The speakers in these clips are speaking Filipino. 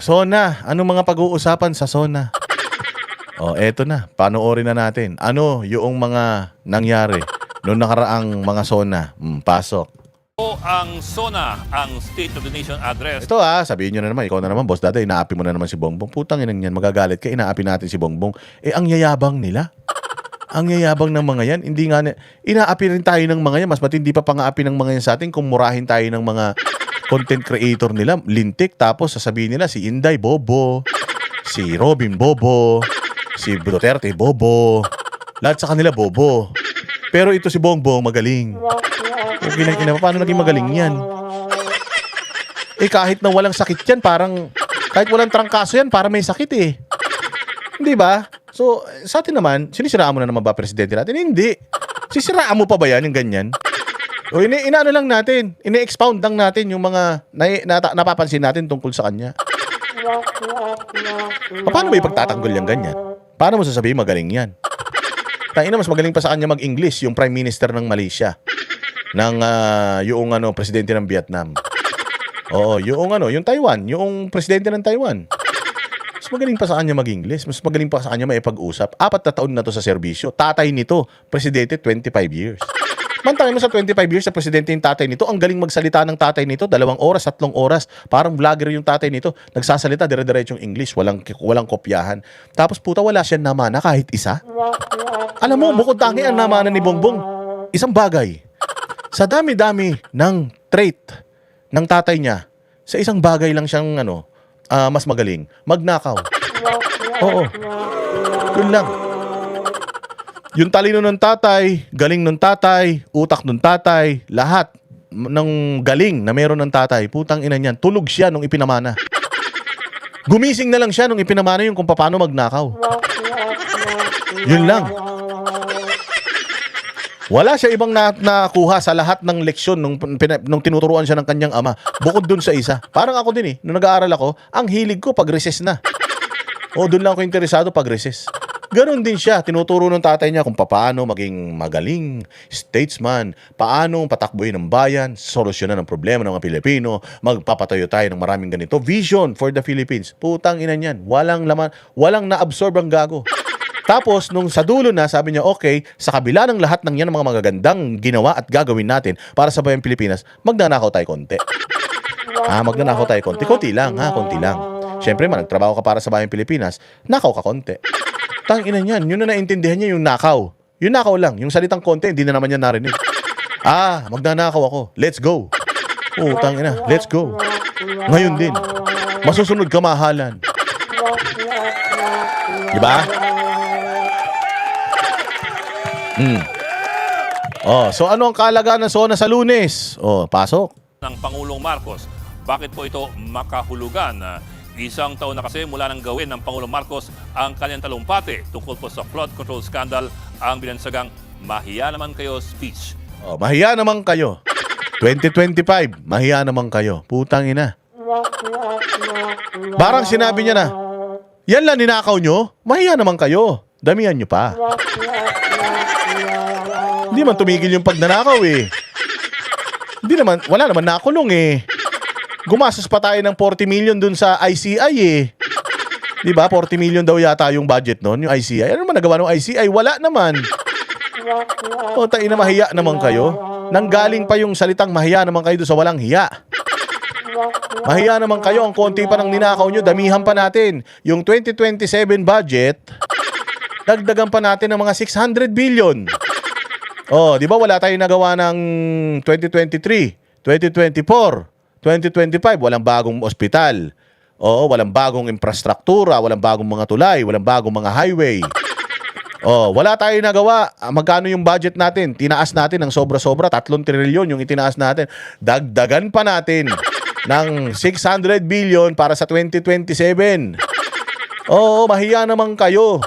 SONA. Anong mga pag-uusapan sa SONA? Eto na. Panoorin na natin. Ano yung mga nangyari noong nakaraang mga SONA? Pasok. Ang SONA, ang State of the Nation Address. Ito sabihin nyo na naman, ikaw na naman, boss dada, inaapi mo na naman si Bongbong. Putang inang yan, magagalit ka, inaapi natin si Bongbong. Ang yayabang nila. Ang yayabang ng mga yan. Hindi nga, inaapi rin tayo ng mga yan. Mas matindi pa pang-aapi ng mga yan sa atin kung murahin tayo ng mga content creator nila. Lintik, tapos sasabihin nila si Inday Bobo, si Robin Bobo, si Duterte Bobo. Lahat sa kanila Bobo. Pero ito si Bongbong magaling. Paano naging magaling yan? Kahit na walang sakit yan, kahit walang trangkaso yan, para may sakit Hindi ba? So, sa atin naman, sinisiraan mo na naman ba presidente natin? Hindi. Sisiraan mo pa ba yan, yung ganyan? Inaano lang natin, ine-expound lang natin yung mga napapansin natin tungkol sa kanya. Paano ba ipagtatanggol yung ganyan? Paano mo sasabihin magaling yan? Tangina, mas magaling pa sa kanya mag-English yung Prime Minister ng Malaysia. Yung presidente ng Vietnam. Yung Taiwan, yung presidente ng Taiwan. Mas magaling pa sa kanya mag-English, mas magaling pa sa kanya maipag-usap. 4 na taon na to sa serbisyo. Tatay nito, presidente 25 years. Mantangin mo sa 25 years sa presidente yung tatay nito, ang galing magsalita ng tatay nito, 2 oras, 3 oras. Parang vlogger yung tatay nito. Nagsasalita dire-diretsong English, walang kopyahan. Tapos puta, wala siya namana kahit isa. Alam mo, bukod tangi ang namana ni Bongbong. Isang bagay. Sa dami-dami ng trait ng tatay niya, sa isang bagay lang siyang mas magaling. Magnakaw. Oo. Yun lang. Yung talino ng tatay, galing ng tatay, utak ng tatay, lahat ng galing na meron ng tatay, putang ina niyan, tulog siya nung ipinamana. Gumising na lang siya nung ipinamana yung kung paano magnakaw. Yun lang. Wala siya ibang nakuha sa lahat ng leksyon nung tinuturuan siya ng kanyang ama. Bukod dun sa isa. Parang ako din nung nag-aaral ako, ang hilig ko pag recess na. Dun lang ako interesado pag recess. Ganon din siya. Tinuturo ng tatay niya kung paano maging magaling statesman, paano patakbuhin ng bayan, solusyonan ang problema ng mga Pilipino, magpapatayo tayo ng maraming ganito. Vision for the Philippines. Putang ina niyan. Walang laman, walang na-absorb ang gago. Tapos, nung sa dulo na, sabi niya, okay, sa kabila ng lahat ng yan, mga magagandang ginawa at gagawin natin para sa bayang Pilipinas, magnanakaw tayo konti. Magnanakaw tayo konti. Konti lang, konti lang. Siyempre, nagtrabaho ka para sa bayang Pilipinas, nakaw ka konti. Tangina niyan, yun na naintindihan niya yung nakaw. Yung nakaw lang, yung salitang konti, hindi na naman niya narinig. Magnanakaw ako, let's go. Tangina, let's go. Ngayon din, masusunod kamahalan. Diba? So ano ang kaalagaan ng SONA sa Lunes? Pasok. Ng Pangulong Marcos. Bakit po ito makahulugan? Isang taon na kasi mula nang gawin ng Pangulong Marcos ang kanyang talumpati tungkol po sa flood control scandal, ang binansagang mahiya naman kayo speech. Mahiya naman kayo. 2025, mahiya naman kayo. Putang ina. Parang sinabi niya na, yan lang ninakaw nyo, mahiya naman kayo. Damihan nyo pa. Hindi man tumigil yung pagnanakaw Hindi naman, wala naman nakulong Gumastos pa tayo ng 40 million dun sa ICI Di ba? 40 million daw yata yung budget nun, yung ICI. Ano naman nagawa ng ICI? Wala naman. Tayo na mahiya naman kayo. Nanggaling pa yung salitang mahiya naman kayo doon sa walang hiya. Mahiya naman kayo, ang konti pa ng ninakaw nyo, damihan pa natin. Yung 2027 budget, dagdagan pa natin ng mga 600 billion. Di ba wala tayong nagawa ng 2023, 2024, 2025, walang bagong ospital. Walang bagong infrastruktura, walang bagong mga tulay, walang bagong mga highway. Wala tayong nagawa. Magkano yung budget natin? Tinaas natin ng sobra-sobra, 3 trilyon yung itinaas natin. Dagdagan pa natin ng 600 billion para sa 2027. Mahiya naman kayo.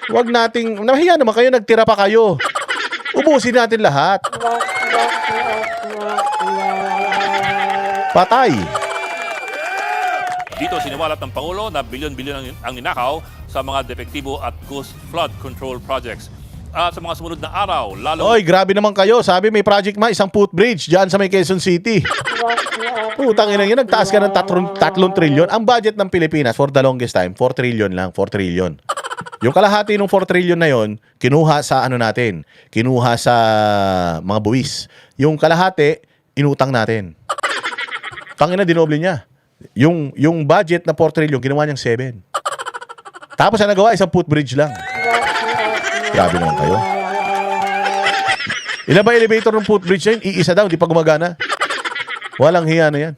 Mahiya naman kayo, nagtira pa kayo. Ubusin natin lahat. Patay. Dito siniwalat ng Pangulo na bilyon-bilyon ang ninakaw sa mga depektibo at ghost flood control projects. at sa mga sumunod na araw, lalo Oy, grabe naman kayo. Sabi may project isang footbridge dyan sa may Quezon City. Putang ina yun, nagtaas ka ng 3 trilyon. Ang budget ng Pilipinas for the longest time, 4 trillion lang, 4 trillion. Yung kalahati ng 4 trillion na yon, kinuha sa ano natin, kinuha sa mga buwis. Yung kalahati, inutang natin. Tangina, dinoble niya. Yung budget na 4 trillion, ginawa niyang 7. Tapos ang nagawa, isang footbridge lang. Grabe naman kayo. Ilan ba elevator ng footbridge na yun? Iisa daw, di pa gumagana. Walang hiya na yan.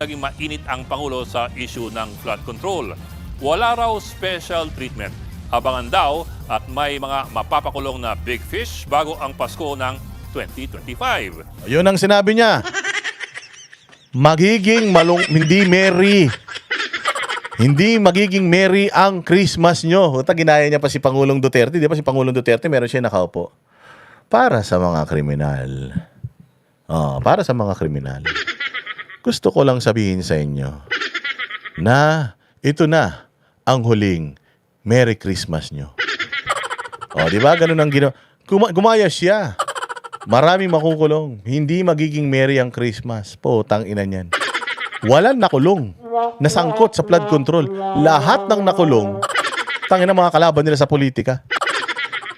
naging mainit ang Pangulo sa issue ng flood control. Wala raw special treatment. Abangan daw at may mga mapapakulong na big fish bago ang Pasko ng 2025. Yun ang sinabi niya. Magiging hindi merry. Hindi magiging merry ang Christmas nyo. Huwag ginaya niya pa si Pangulong Duterte. Di ba si Pangulong Duterte meron siya nakaupo? Para sa mga kriminal. Para sa mga kriminal. Gusto ko lang sabihin sa inyo na ito na ang huling Merry Christmas nyo. Di ba? Ganun ang ginawa. Gumaya siya. Maraming makukulong. Hindi magiging merry ang Christmas. Putang ina niyan. Walang nakulong. Nasangkot sa flood control. Lahat ng nakulong, tangina mga kalaban nila sa politika.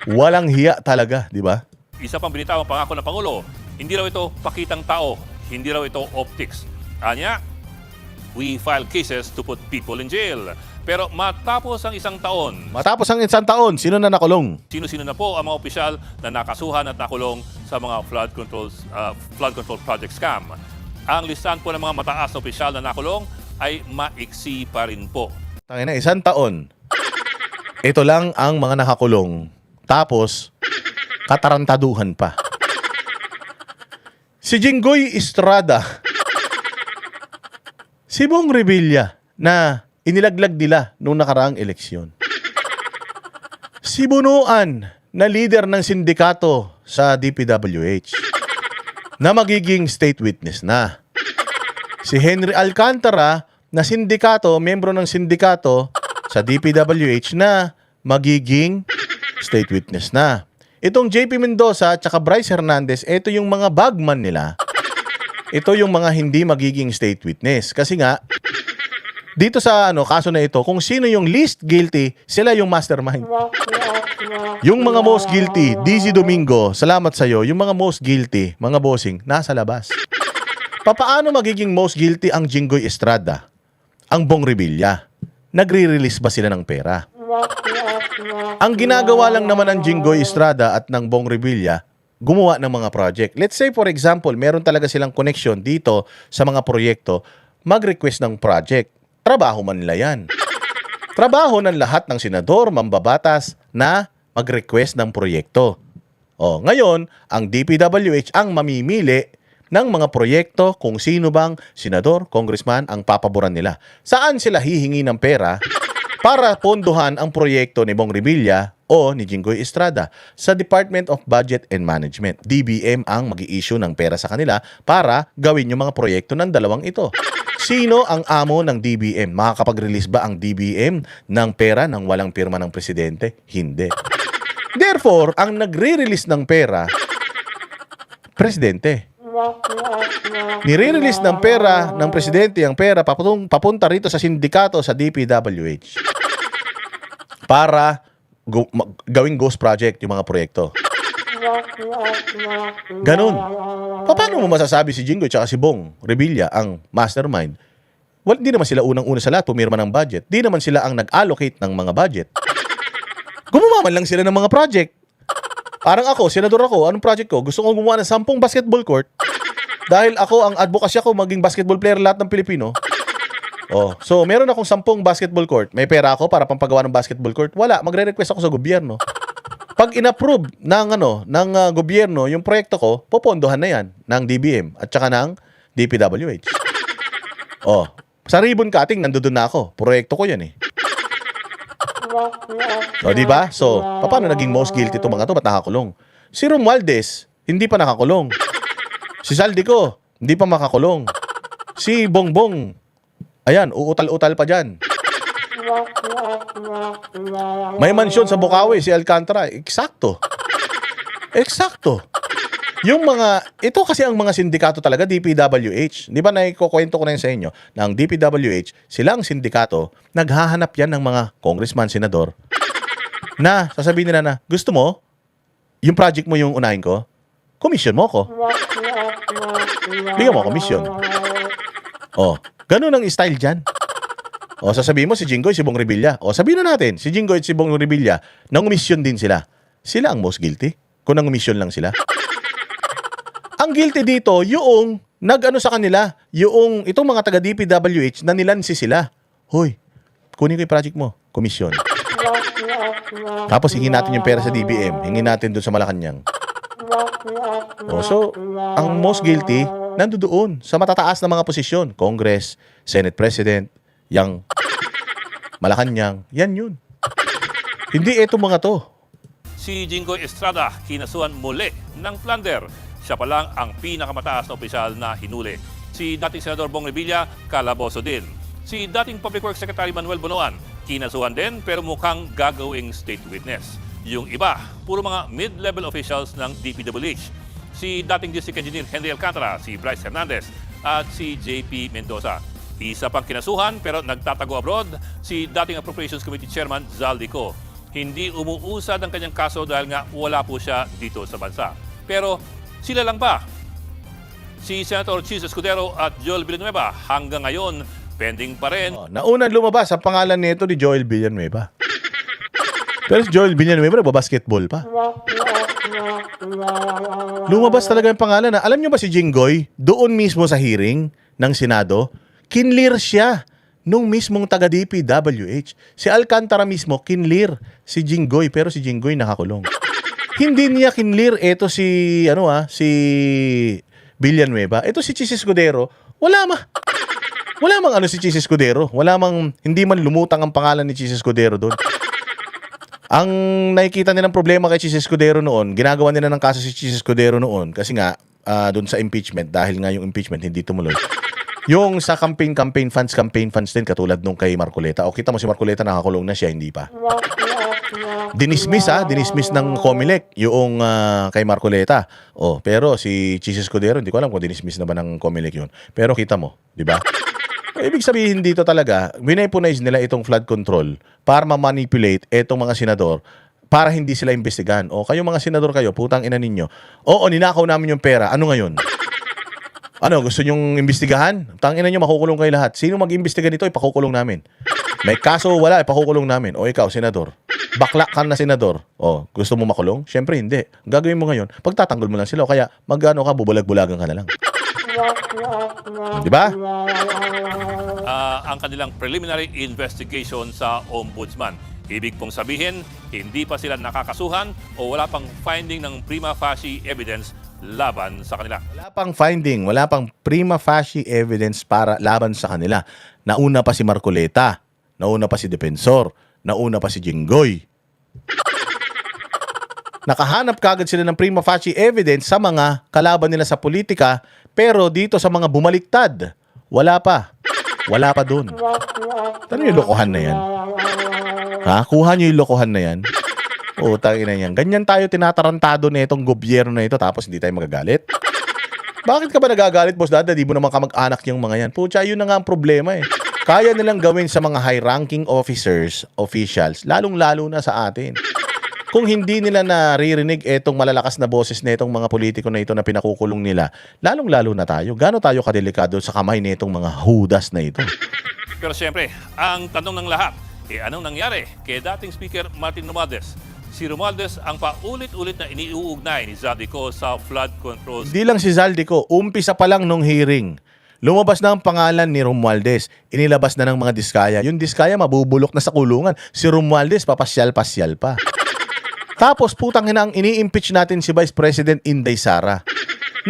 Walang hiya talaga, di ba? Isa pang binitawang pangako ng Pangulo, hindi raw ito pakitang tao, hindi raw ito optics. Anya, we file cases to put people in jail. Pero matapos ang isang taon, Sino na nakulong? sino-sino na po ang mga opisyal na nakasuhan at nakulong sa mga flood control project scam? Ang listahan po ng mga mataas na opisyal na nakulong ay maiksi pa rin po. Tangina, isang taon. Ito lang ang mga nakakulong. Tapos, katarantaduhan pa. Si Jinggoy Estrada, si Bong Revilla na inilaglag nila noong nakaraang eleksyon. Si Bunuan na leader ng sindikato sa DPWH na magiging state witness na. Si Henry Alcantara na sindikato, membro ng sindikato sa DPWH na magiging state witness na. Itong JP Mendoza at saka Bryce Hernandez, ito yung mga bagman nila. Ito yung mga hindi magiging state witness. Kasi nga, dito sa kaso na ito, kung sino yung least guilty, sila yung mastermind. Yung mga most guilty, DZ Domingo, salamat sa'yo, yung mga most guilty, mga bossing, nasa labas. Papaano magiging most guilty ang Jinggoy Estrada? Ang Bong Revilla? Nagre-release ba sila ng pera? Ang ginagawa lang naman ng Jinggoy Estrada at ng Bong Revilla, gumawa ng mga project. Let's say for example, meron talaga silang connection dito sa mga proyekto, mag-request ng project. Trabaho man nila yan. Trabaho ng lahat ng senador, mambabatas na mag-request ng proyekto. Ngayon, ang DPWH ang mamimili ng mga proyekto kung sino bang senador, congressman ang papaboran nila. Saan sila hihingi ng pera para pondohan ang proyekto ni Bong Revilla o ni Jinggoy Estrada? Sa Department of Budget and Management, DBM ang mag-i-issue ng pera sa kanila para gawin yung mga proyekto ng dalawang ito. Sino ang amo ng DBM? Makakapag-release ba ang DBM ng pera nang walang pirma ng presidente? Hindi. Therefore, ang nagre-release ng pera, presidente. Nire-release ng pera ng presidente ang pera papunta rito sa sindikato sa DPWH para gawing ghost project yung mga proyekto. Ganun. Paano mo masasabi si Jinggoy at si Bong Revilla ang mastermind? Well, di naman sila unang-una sa lahat pumirma ng budget. Di naman sila ang nag-allocate ng mga budget. Gumawa man lang sila ng mga project. Parang ako, senador ako, anong project ko? Gusto ko gumawa ng 10 basketball court dahil ako, ang advocacy ako, maging basketball player lahat ng Pilipino. So meron akong 10 basketball court. May pera ako para pampagawa ng basketball court? Wala, magre-request ako sa gobyerno. Pag inapprove ng gobyerno yung proyekto ko, popondohan na yan ng DBM at saka ng DPWH. Sa ribbon cutting, nandoon na ako. Proyekto ko yan eh. Di ba? So, paano naging most guilty itong mga to? Ba't nakakulong? Si Romualdez, hindi pa nakakulong. Si Saldico, hindi pa makakulong. Si Bongbong, ayan, uutal-utal pa dyan. May mansyon sa Bukawi, si Alcantara. Eksakto. Eksakto. Ito kasi ang mga sindikato talaga, DPWH. Di ba naikukwento ko na yun sa inyo, ng DPWH, silang sindikato, naghahanap yan ng mga congressman, senador, na sasabihin nila na, gusto mo, yung project mo yung unahin ko, commission mo ko. Bigyan mo commission. Oh, ganun ang style dyan. O, sasabihin mo si Jinggoy, si Bong Revilla. O, sabihin na natin, si Jinggoy at si Bong Revilla, nangumisyon din sila. Sila ang most guilty kung nangumisyon lang sila. Ang guilty dito, yung nag-ano sa kanila, yung itong mga taga DPWH na nilansi sila. Hoy, kunin ko yung project mo, komisyon. Tapos hingin natin yung pera sa DBM, hingin natin doon sa Malacanang. So, ang most guilty, nandoon sa matataas na mga posisyon. Congress, Senate President, yang Malacanang, yan yun. Hindi ito mga to. Si Jinggoy Estrada kinasuhan muli ng plunder. Siya pa lang ang pinakamataas na opisyal na hinuli. Si dating Senador Bong Revilla, kalaboso din. Si dating Public Works Secretary Manuel Bonoan, kinasuhan din pero mukhang gagawing state witness. Yung iba, puro mga mid-level officials ng DPWH. Si dating District Engineer Henry Alcantara, si Bryce Hernandez, at si JP Mendoza. Isa pang kinasuhan pero nagtatago abroad, si dating Appropriations Committee Chairman Zaldico. Hindi umuusad ang kanyang kaso dahil nga wala po siya dito sa bansa. Pero sila lang ba? Si Senator Chis Escudero at Joel Villanueva hanggang ngayon pending pa rin. Naunang lumabas ang pangalan nito ni Joel Villanueva. Pero si Joel Villanueva nagbabasketball pa. Lumabas talaga yung pangalan na. Alam nyo ba si Jinggoy, doon mismo sa hearing ng Senado, kinlear siya nung mismong taga DPWH. Si Alcantara mismo, kinlear si Jinggoy, pero si Jinggoy nakakulong. Hindi niya kinlear ito si Villanueva. Ito si Chis Escudero, wala mang si Chis Escudero. Hindi man lumutang ang pangalan ni Chis Escudero doon. Ang nakikita nilang problema kay Chis Escudero noon, ginagawa nila ng kaso si Chis Escudero noon kasi nga doon sa impeachment, dahil nga yung impeachment hindi tumuloy. Yung sa campaign funds din katulad nung kay Marcoleta. O kita mo si Marcoleta nakakulong na, siya hindi pa. Dinismiss ng COMELEC yung kay Marcoleta. Oh, pero si Chis Escudero, hindi ko alam kung dinismiss na ba ng COMELEC yun. Pero kita mo, di ba? Ibig sabihin dito talaga, wineponize nila itong flood control para ma-manipulate itong mga senador para hindi sila imbestigahan. O kayo mga senador kayo, putang ina ninyo. Oo, ninakaw namin yung pera. Ano ngayon? Ano, gusto nyong imbestigahan? Tangina nyo, makukulong kayo lahat. Sino mag-imbestiga nito, ipakukulong namin. May kaso wala, ipakukulong namin. O ikaw, senador. Bakla ka na senador. O, gusto mo makulong? Siyempre hindi. Ang gagawin mo ngayon, pagtatanggol mo lang sila. O kaya, mag-ano ka, bubulag-bulagan ka na lang. Di ba? Ang kanilang preliminary investigation sa Ombudsman. Ibig pong sabihin, hindi pa sila nakakasuhan o wala pang finding ng prima facie evidence laban sa kanila. Wala pang finding, wala pang prima facie evidence para laban sa kanila. Nauna pa si Marcoleta, nauna pa si Defensor, nauna pa si Jinggoy. Nakahanap kagad sila ng prima facie evidence sa mga kalaban nila sa politika, pero dito sa mga bumaliktad, wala pa. Wala pa dun. Tanong yung lokohan na yan. Ha? Kuha nyo yung lokohan na yan. Utang ina yan. Ganyan tayo tinatarantado na itong gobyerno na ito tapos hindi tayo magagalit. Bakit ka ba nagagalit, Boss Dada? Di mo naman kamag-anak yung mga yan. Pucha, yun na nga ang problema eh. Kaya nilang gawin sa mga high-ranking officials, lalong-lalo na sa atin. Kung hindi nila naririnig etong malalakas na boses na itong mga politiko na ito na pinakukulong nila, lalong-lalo na tayo. Gaano tayo kadelikado sa kamay na itong mga hudas na ito? Pero siyempre, ang tanong ng lahat, anong nangyari kay dating Speaker Martin Romualdez? Si Romualdez ang paulit-ulit na iniuugnay ni Zaldico sa flood controls. Hindi lang si Zaldico, umpisa pa lang nung hearing. Lumabas na ang pangalan ni Romualdez. Inilabas na ng mga diskaya. Yung diskaya mabubulok na sa kulungan. Si Romualdez papasyal-pasyal pa. Tapos putang ina, ang ini-impeach natin si Vice President Inday Sara.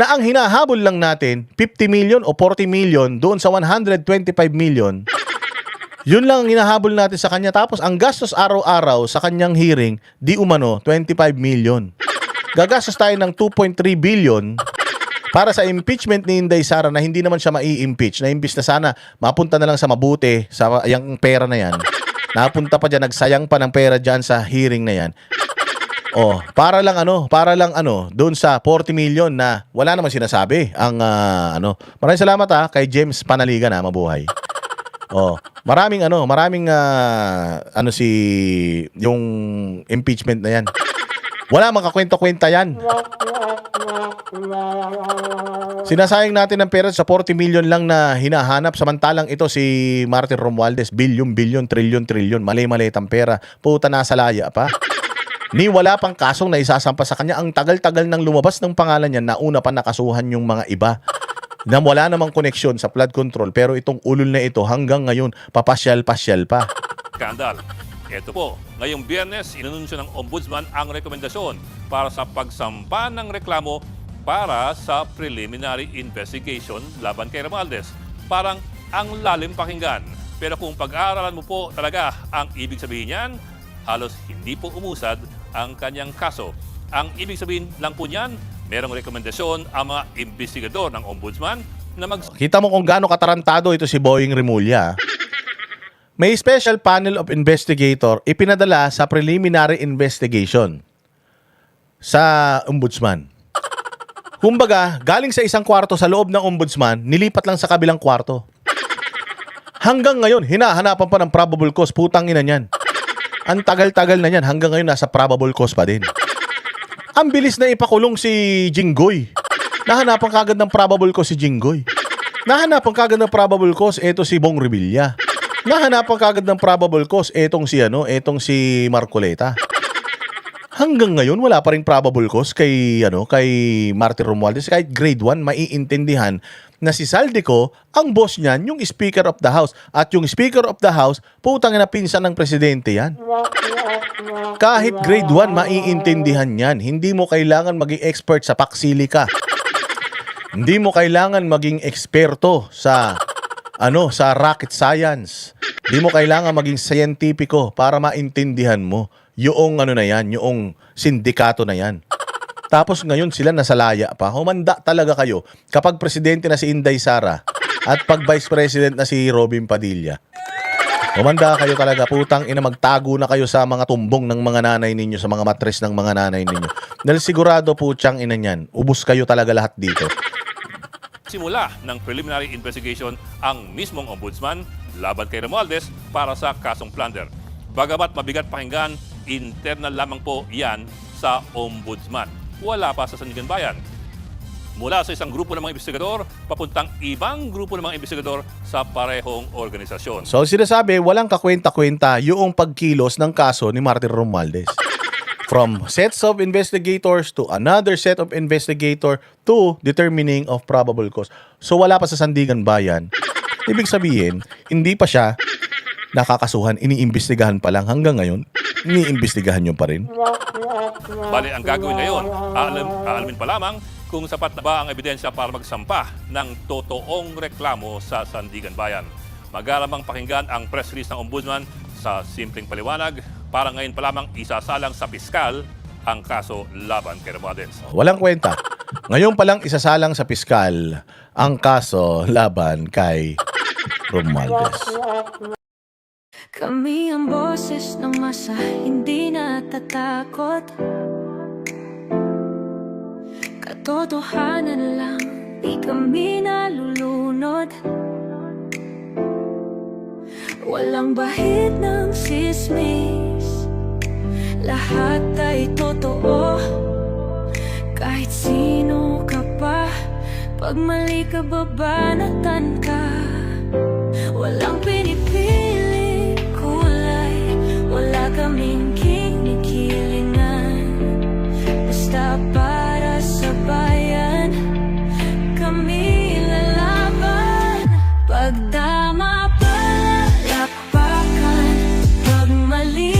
Na ang hinahabol lang natin 50 million o 40 million doon sa 125 million. Yun lang ang hinahabol natin sa kanya. Tapos ang gastos araw-araw sa kanyang hearing, di umano 25 million. Gagastos tayo ng 2.3 billion para sa impeachment ni Inday Sara na hindi naman siya mai-impeach. Na imbis na sana mapunta na lang sa mabuti sa yung pera na yan. Napunta pa dyan, nagsayang pa ng pera dyan sa hearing na yan. Oh, para lang doon sa 40 million na wala naman sinasabi ang Maraming salamat kay James Panaligan mabuhay. Oh, maraming si yung impeachment na yan. Wala makakwento-kwenta yan. Sinasayang natin ng pera sa 40 million lang na hinahanap, samantalang ito si Martin Romualdez, bilyon, trilyon. Mali-mali ang pera. Puta, nasa laya pa. Ni wala pang kasong na isasampa sa kanya. Ang tagal-tagal nang lumabas ng pangalan niya, nauna pa nakasuhan yung mga iba na wala namang koneksyon sa flood control. Pero itong ulol na ito hanggang ngayon, papasyal-pasyal pa. Skandal. Ito po, ngayong Biyernes, inununsyo ng Ombudsman ang rekomendasyon para sa pagsampa ng reklamo para sa preliminary investigation laban kay Romualdez. Parang ang lalim pakinggan. Pero kung pag-aaralan mo po talaga ang ibig sabihin niyan, halos hindi po umusad ang kanyang kaso. Ang ibig sabihin lang po niyan, merong rekomendasyon ang mga investigador ng Ombudsman na Kita mo kung gaano katarantado ito si Boying Remulla. May special panel of investigator ipinadala sa preliminary investigation sa Ombudsman. Kumbaga, galing sa isang kwarto sa loob ng Ombudsman, nilipat lang sa kabilang kwarto. Hanggang ngayon, hinahanapan pa ng probable cause. Putang ina niyan. Ang tagal-tagal na niyan, hanggang ngayon nasa probable cause pa din. Ang bilis na ipakulong si Jinggoy. Nahanapan kagad ng probable cause si Jinggoy. Nahanapan kagad ng probable cause eto si Bong Revilla. Nahanapan kagad ng probable cause etong si Marcoleta. Hanggang ngayon wala pa ring probable cause kay Martin Romualdez. Kahit grade 1 maiintindihan na si Saldico ang boss niyan, yung Speaker of the House, at yung Speaker of the House putang ina pinsan ng presidente yan. Kahit grade 1 maiintindihan yan. Hindi mo kailangan maging expert sa paksilika. Hindi mo kailangan maging eksperto sa rocket science. Hindi mo kailangan maging scientifico para maintindihan mo yung yung sindikato na yan. Tapos ngayon sila nasa laya pa. Humanda talaga kayo kapag presidente na si Inday Sara at pag vice president na si Robin Padilla. Humanda kayo talaga, putang ina, magtago na kayo sa mga tumbong ng mga nanay ninyo, sa mga matres ng mga nanay ninyo. Dahil sigurado putang ina niyan, ubos kayo talaga lahat dito. Simula ng preliminary investigation ang mismong Ombudsman laban kay Romualdez para sa kasong plunder. Bagamat mabigat pakinggan, internal lamang po yan sa Ombudsman. Wala pa sa Sandigan Bayan. Mula sa isang grupo ng mga investigador, papuntang ibang grupo ng mga investigador sa parehong organisasyon. So sinasabi, walang kakwenta-kwenta yung pagkilos ng kaso ni Martin Romualdez. From sets of investigators to another set of investigator to determining of probable cause. So wala pa sa Sandigan Bayan. Ibig sabihin, hindi pa siya nakakasuhan, iniimbestigahan pa lang hanggang ngayon. Iniimbestigahan nyo pa rin. Bali, ang gagawin ngayon, aalamin pa lamang kung sapat na ba ang ebidensya para magsampa ng totoong reklamo sa Sandigan Bayan. Magalamang pakinggan ang press release ng Ombudsman sa simpleng paliwanag para ngayon pa lamang isasalang sa piskal ang kaso laban kay Romualdez. Walang kwenta. Ngayon pa lang isasalang sa piskal ang kaso laban kay Romualdez. Kami ang boses ng masa, hindi natatakot. Katotohanan lang, di kami nalulunod. Walang bahid ng sismis, lahat ay totoo. Kahit sino ka pa, pag mali ka babanatan ka. Walang pinipiling kulay, wala kaming kinikilingan. Basta para sa bayan, kami lalaban. Pagdama palapakan, pag mali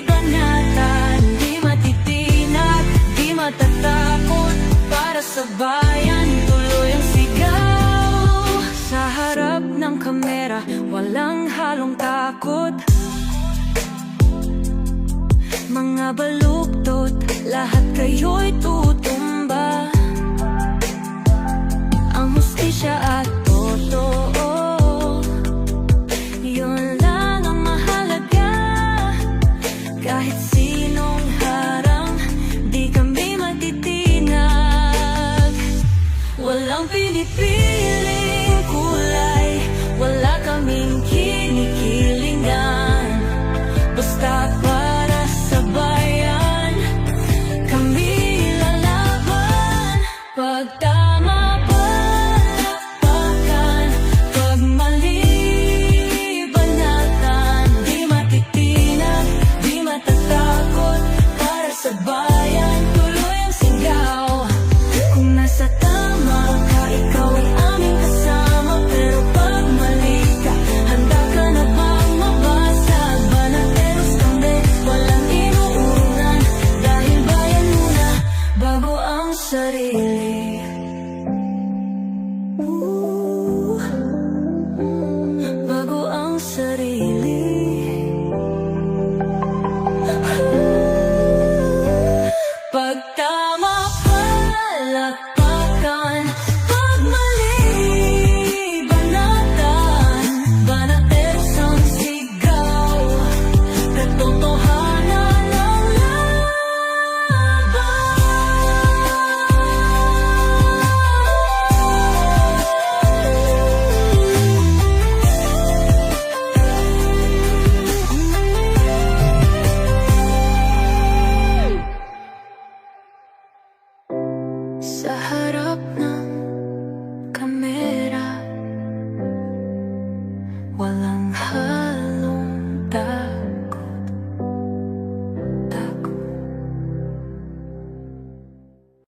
banatan, di matitinag, di matatakot. Para sa bayan, tuloy ang sigaw. Sa harap ng kamera, walang halong takot. Mga baluktot, lahat kayo'y tutumba. Ang hustisya at totoo, yun lang ang mahal. Walang